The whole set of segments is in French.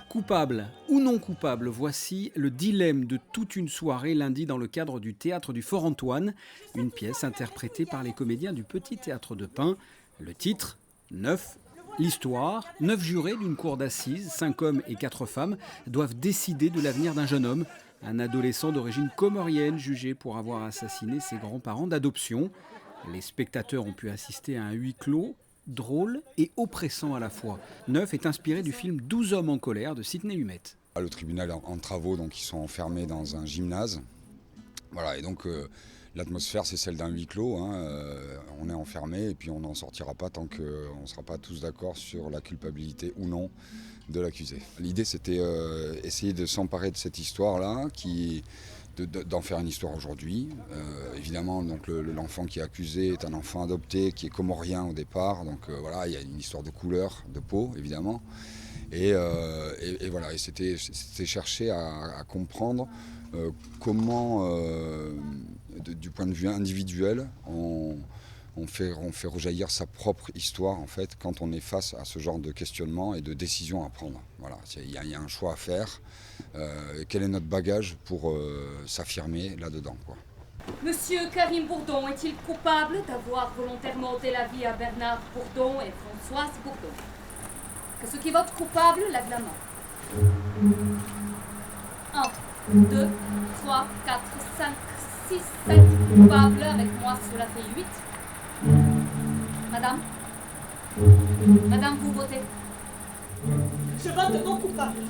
Coupable ou non coupable, voici le dilemme de toute une soirée lundi dans le cadre du Théâtre du Fort-Antoine, une pièce interprétée par les comédiens du Petit Théâtre de Pin. Le titre, 9. L'histoire, 9 jurés d'une cour d'assises, 5 hommes et 4 femmes, doivent décider de l'avenir d'un jeune homme, un adolescent d'origine comorienne jugé pour avoir assassiné ses grands-parents d'adoption. Les spectateurs ont pu assister à un huis clos drôle et oppressant à la fois. 9 est inspiré du film 12 hommes en colère de Sidney Lumet. Le tribunal est en travaux, donc ils sont enfermés dans un gymnase. Voilà, et donc l'atmosphère c'est celle d'un huis clos. On est enfermé et puis on n'en sortira pas tant qu'on ne sera pas tous d'accord sur la culpabilité ou non de l'accusé. L'idée c'était essayer de s'emparer de cette histoire-là, d'en faire une histoire aujourd'hui. Évidemment, donc l'enfant qui est accusé est un enfant adopté qui est comorien au départ. Donc voilà, il y a une histoire de couleur, de peau, évidemment. Et voilà, et c'était chercher à comprendre comment, du point de vue individuel, on fait rejaillir sa propre histoire en fait quand on est face à ce genre de questionnement et de décisions à prendre. Voilà, il y a un choix à faire. Quel est notre bagage pour s'affirmer là-dedans, quoi. Monsieur Karim Bourdon est-il coupable d'avoir volontairement ôté la vie à Bernard Bourdon et Françoise Bourdon? Que ceux qui votent coupable lèvent la main. 1, 2, 3, 4, 5, 6, 7 coupables. Avec moi, cela fait 8. Madame? Madame, vous votez? Je vote non coupable.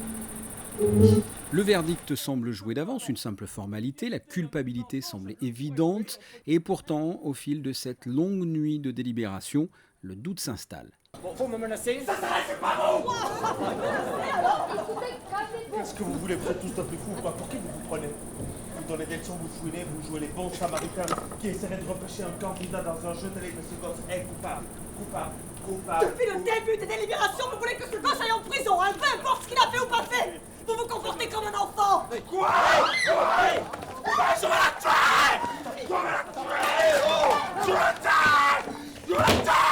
Le verdict semble joué d'avance, une simple formalité, la culpabilité semblait évidente, et pourtant, au fil de cette longue nuit de délibération, le doute s'installe. Bon, vous me menacez? Ça s'arrête, c'est pas bon! Qu'est-ce que vous voulez? Vous êtes tous un peu fous ou quoi? Pour qui vous vous prenez? Vous donnez des leçons, vous fouinez, vous jouez les bons samaritains qui essaieraient de repêcher un candidat dans un jeu télé, monsieur Gosse. Coupable, coupable, coupable. Depuis le début des délibérations, vous voulez que ce gosse aille en prison, hein? Peu importe ce qu'il a fait ou pas fait! Vous vous comportez comme un enfant! Quoi? Je vais la tuer! Je vais la tuer! Je vais la tuer! Je vais la tuer!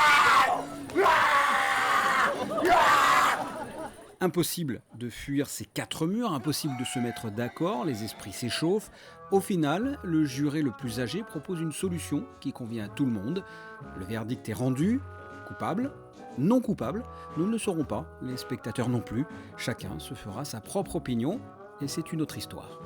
Impossible de fuir ces 4 murs, impossible de se mettre d'accord, les esprits s'échauffent. Au final, le juré le plus âgé propose une solution qui convient à tout le monde. Le verdict est rendu, coupable, non coupable, nous ne le saurons pas, les spectateurs non plus. Chacun se fera sa propre opinion et c'est une autre histoire.